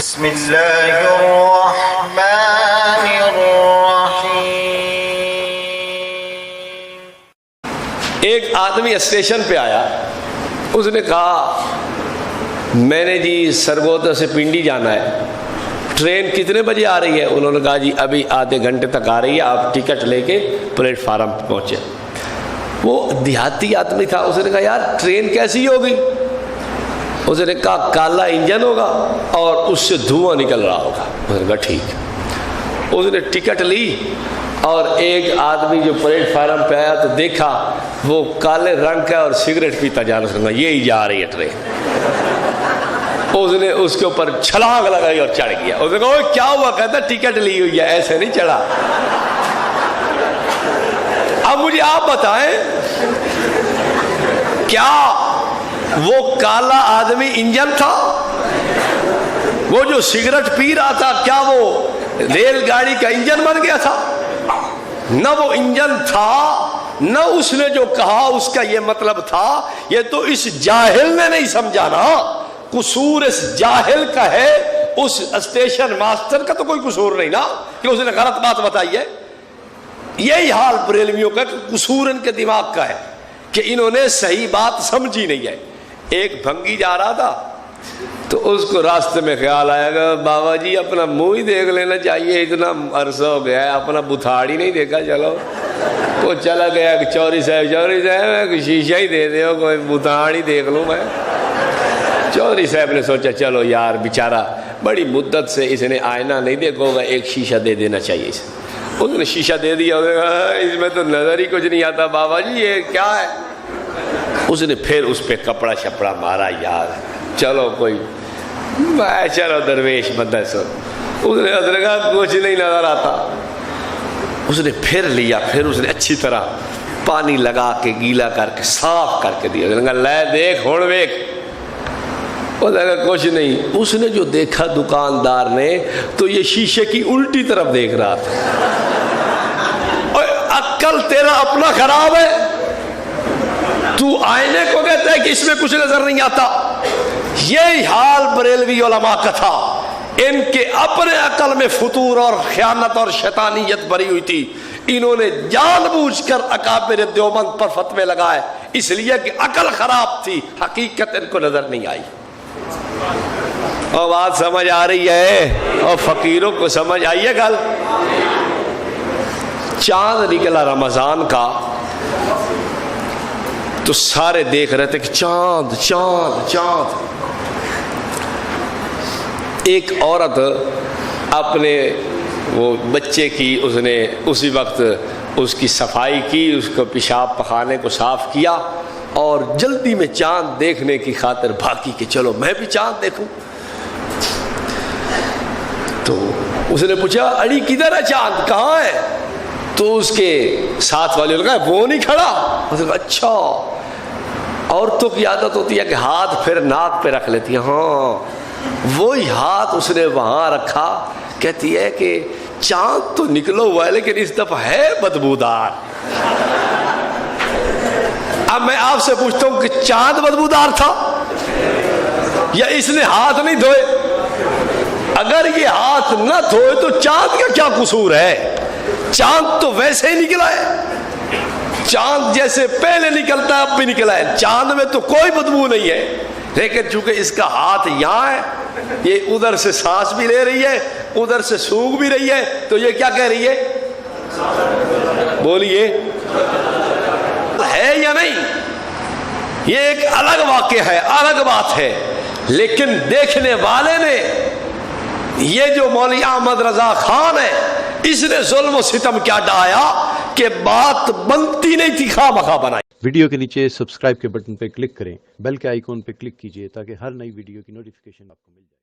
بسم اللہ الرحمن الرحیم۔ ایک آدمی اسٹیشن پہ آیا، اس نے کہا میں نے جی سرگودا سے پنڈی جانا ہے، ٹرین کتنے بجے آ رہی ہے؟ انہوں نے کہا جی ابھی آدھے گھنٹے تک آ رہی ہے، آپ ٹکٹ لے کے پلیٹ فارم پہ پہنچے۔ وہ دیہاتی آدمی تھا، اس نے کہا یار ٹرین کیسی ہوگی؟ اس نے کہا کالا انجن ہوگا اور اس سے دھواں نکل رہا ہوگا۔ اس نے کہا ٹھیک۔ اس نے ٹکٹ لی اور ایک آدمی جو پلیٹ فارم پہ آیا تو دیکھا وہ کالے رنگ کا اور سگریٹ پیتا جا رہا، اس نے کہا یہی جا رہی ہے ٹرین۔ اس نے اس کے اوپر چھلانگ لگائی اور چڑھ گیا۔ اس نے کہا کیا ہوا؟ کہتا ٹکٹ لی ہوئی ہے، ایسے نہیں چڑھا۔ اب مجھے آپ بتائیں کیا وہ کالا آدمی انجن تھا؟ وہ جو سگریٹ پی رہا تھا کیا وہ ریل گاڑی کا انجن بن گیا تھا؟ نہ وہ انجن تھا، نہ اس نے جو کہا اس کا یہ مطلب تھا۔ یہ تو اس جاہل نے نہیں سمجھا نا، قصور اس جاہل کا ہے، اس اسٹیشن ماسٹر کا تو کوئی قصور نہیں نا کہ اس نے غلط بات بتائی ہے۔ یہی حال بریلویوں کا کہ قصور ان کے دماغ کا ہے کہ انہوں نے صحیح بات سمجھی نہیں ہے۔ ایک بھنگی جا رہا تھا تو اس کو راستے میں خیال آیا کہ بابا جی اپنا منہ ہی دیکھ لینا چاہیے، اتنا عرصہ ہو گیا ہے اپنا بتھاڑ ہی نہیں دیکھا۔ چلو وہ چلا گیا کہ چوری صاحب شیشہ ہی دے دو، کوئی بتھاڑ ہی دیکھ لوں میں۔ چوری صاحب نے سوچا چلو یار بیچارہ بڑی مدت سے اس نے آئینہ نہیں دیکھا ہوگا، ایک شیشہ دے دینا چاہیے اسے۔ اس نے شیشہ دے دیا، اس میں تو نظر ہی کچھ نہیں آتا بابا جی یہ کیا ہے؟ اس نے پھر اس پہ کپڑا شپڑا مارا، یار چلو کوئی چلو درویش بندہ سو۔ اس نے کہا کچھ نہیں نظر آتا۔ اس نے پھر لیا، پھر اس نے اچھی طرح پانی لگا کے گیلا کر کے صاف کر کے دیا۔ اس نے کہا لے دیکھ ہون ویک۔ اس نے کہا کچھ نہیں۔ اس نے جو دیکھا دکاندار نے تو یہ شیشے کی الٹی طرف دیکھ رہا تھا۔ اور عقل تیرا اپنا خراب ہے، تو آئینے کو کہتا ہے کہ اس میں کچھ نظر نہیں آتا۔ یہی حال بریلوی علماء کا تھا، ان کے اپنے عقل میں فطور اور خیانت اور شیطانیت بھری ہوئی تھی۔ انہوں نے جان بوجھ کر اکابر دیوبند پر فتوے لگائے، اس لیے کہ عقل خراب تھی، حقیقت ان کو نظر نہیں آئی۔ اور بات سمجھ آ رہی ہے؟ اور فقیروں کو سمجھ آئی ہے گل؟ چاند نکلا رمضان کا تو سارے دیکھ رہے تھے کہ چاند چاند چاند۔ ایک عورت اپنے وہ بچے کی اس نے اسی وقت اس کی صفائی کی، اس کو پیشاب پخانے کو صاف کیا اور جلدی میں چاند دیکھنے کی خاطر بھاگی کہ چلو میں بھی چاند دیکھوں۔ تو اس نے پوچھا اڑی کدھر ہے چاند، کہاں ہے؟ تو اس کے ساتھ والے نے کہا وہ نہیں کھڑا۔ اس نے کہا اچھا۔ عورتوں کی عادت ہوتی ہے کہ ہاتھ پھر ناک پہ رکھ لیتی ہیں، ہاں وہی ہاتھ اس نے وہاں رکھا۔ کہتی ہے کہ چاند تو نکلو ہوا ہے لیکن اس دفعہ ہے بدبودار۔ اب میں آپ سے پوچھتا ہوں کہ چاند بدبودار تھا یا اس نے ہاتھ نہیں دھوئے؟ اگر یہ ہاتھ نہ دھوئے تو چاند کا کیا قصور ہے؟ چاند تو ویسے ہی نکلا ہے، چاند جیسے پہلے نکلتا ہے اب بھی نکلا ہے، چاند میں تو کوئی بدبو نہیں ہے۔ لیکن چونکہ اس کا ہاتھ یہاں ہے، یہ ادھر سے سانس بھی لے رہی ہے ادھر سے سونگ بھی رہی ہے، تو یہ کیا کہہ رہی ہے؟ بولیے ہے یا نہیں؟ یہ ایک الگ واقعہ ہے، الگ بات ہے، لیکن دیکھنے والے نے، یہ جو مولوی احمد رضا خان ہے اس نے ظلم و ستم کیا ڈھایا کہ بات بنتی نہیں تھی، خواہ مخواہ بنائی۔ ویڈیو کے نیچے سبسکرائب کے بٹن پہ کلک کریں، بیل کے آئیکن پہ کلک کیجئے تاکہ ہر نئی ویڈیو کی نوٹیفیکیشن آپ کو مل جائے۔